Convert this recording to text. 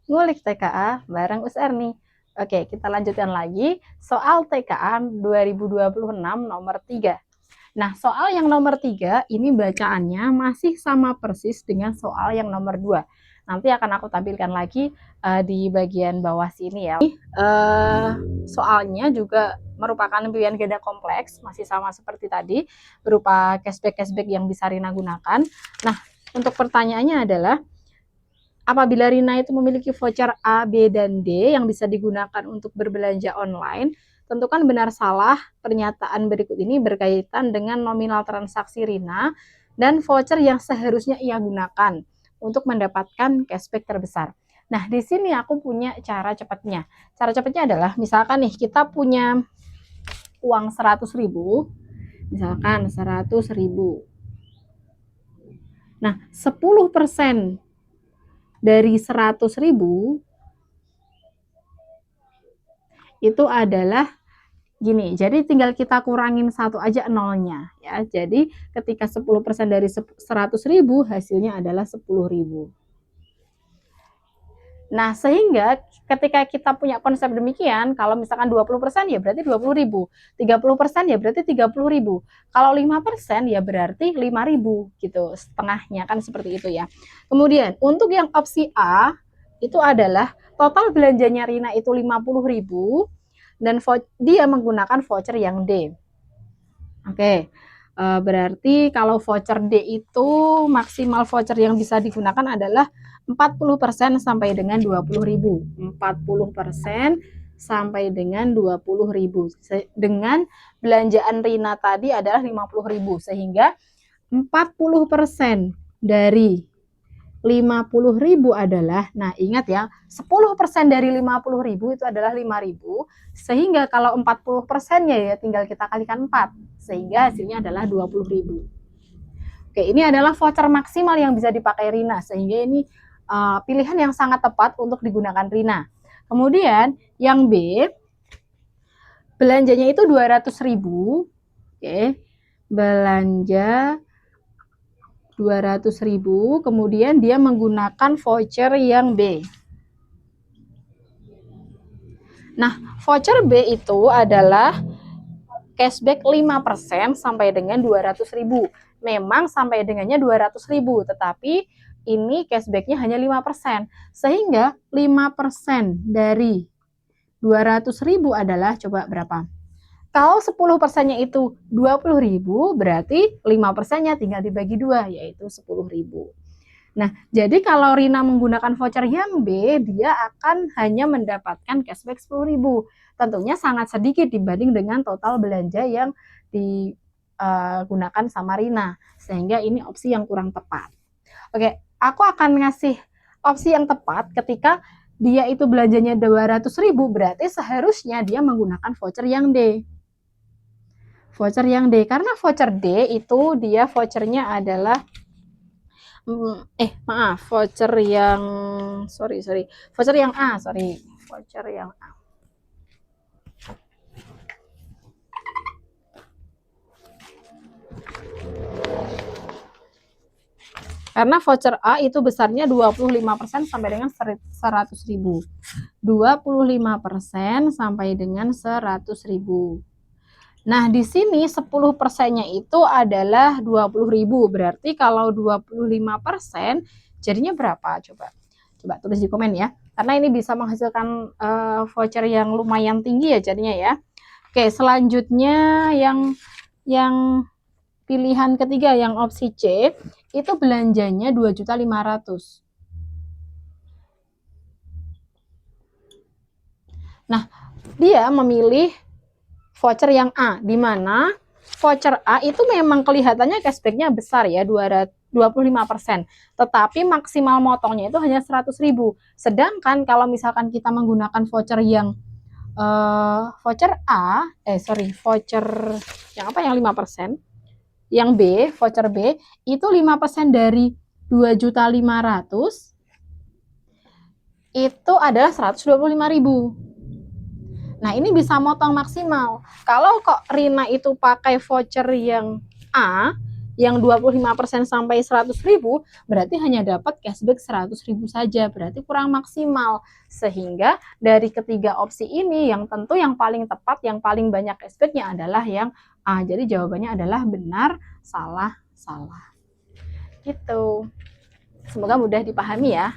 ngulik TKA bareng USR nih. Oke, kita lanjutkan lagi. Soal TKA 2026 nomor 3. Nah, soal yang nomor 3 ini bacaannya masih sama persis dengan soal yang nomor 2. Nanti akan aku tampilkan lagi di bagian bawah sini ya. Soalnya juga merupakan pilihan ganda kompleks, masih sama seperti tadi, berupa cashback-cashback yang bisa Rina gunakan. Nah, untuk pertanyaannya adalah, apabila Rina itu memiliki voucher A, B, dan D yang bisa digunakan untuk berbelanja online, tentukan benar salah pernyataan berikut ini berkaitan dengan nominal transaksi Rina dan voucher yang seharusnya ia gunakan untuk mendapatkan cashback terbesar. Nah, di sini aku punya cara cepatnya. Cara cepatnya adalah, misalkan nih, kita punya uang 100.000, misalkan 100.000. Nah, 10% dari 100.000 itu adalah gini, jadi tinggal kita kurangin satu aja nolnya ya. Jadi ketika 10% dari 100.000 hasilnya adalah 10.000. Nah, sehingga ketika kita punya konsep demikian, kalau misalkan 20% ya berarti 20.000, 30% ya berarti 30.000, kalau 5% ya berarti 5.000 gitu, setengahnya kan seperti itu ya. Kemudian untuk yang opsi A itu adalah total belanjanya Rina itu 50.000 dan dia menggunakan voucher yang D. Oke, berarti kalau voucher D itu maksimal voucher yang bisa digunakan adalah 40% sampai dengan 20.000. 40% sampai dengan 20.000. Dengan belanjaan Rina tadi adalah 50.000, sehingga 40% dari 50.000 adalah, nah ingat ya, 10% dari 50.000 itu adalah 5.000, sehingga kalau 40%-nya ya tinggal kita kalikan 4, sehingga hasilnya adalah 20.000. Oke, ini adalah voucher maksimal yang bisa dipakai Rina, sehingga ini pilihan yang sangat tepat untuk digunakan Rina. Kemudian yang B, belanjanya itu 200.000, oke, belanja 200.000, kemudian dia menggunakan voucher yang B. Nah, voucher B itu adalah cashback 5% sampai dengan 200.000. Memang sampai dengannya 200.000, tetapi ini cashbacknya hanya 5%. Sehingga 5% dari 200.000 adalah, coba berapa? Kalau 10%-nya itu 20.000, berarti 5%-nya tinggal dibagi 2, yaitu 10.000. Nah, jadi kalau Rina menggunakan voucher yang B, dia akan hanya mendapatkan cashback 10.000. Tentunya sangat sedikit dibanding dengan total belanja yang digunakan sama Rina. Sehingga ini opsi yang kurang tepat. Oke, aku akan ngasih opsi yang tepat ketika dia itu belanjanya 200.000, berarti seharusnya dia menggunakan voucher yang D. Voucher yang D, karena voucher D itu dia vouchernya adalah maaf, voucher yang voucher yang A, voucher yang A. Karena voucher A itu besarnya 25% sampai dengan 100.000. 25% sampai dengan 100.000. Nah, di sini 10%-nya itu adalah 20.000. Berarti kalau 25% jadinya berapa? Coba tulis di komen ya. Karena ini bisa menghasilkan voucher yang lumayan tinggi ya jadinya ya. Oke, selanjutnya yang pilihan ketiga yang opsi C itu belanjanya 2.500.000. Nah, dia memilih voucher yang A, di mana voucher A itu memang kelihatannya cashbacknya besar ya, 25%. Tetapi maksimal motongnya itu hanya 100.000. Sedangkan kalau misalkan kita menggunakan voucher yang voucher A, voucher yang apa yang 5%? Yang B, voucher B, itu 5% dari 2.500.000 itu adalah 125.000. Nah, ini bisa motong maksimal. Kalau kok Rina itu pakai voucher yang A, yang 25% sampai 100.000, berarti hanya dapat cashback 100.000 saja, berarti kurang maksimal. Sehingga dari ketiga opsi ini yang tentu yang paling tepat, yang paling banyak cashbacknya adalah yang A. Jadi jawabannya adalah benar, salah, salah. Gitu. Semoga mudah dipahami ya.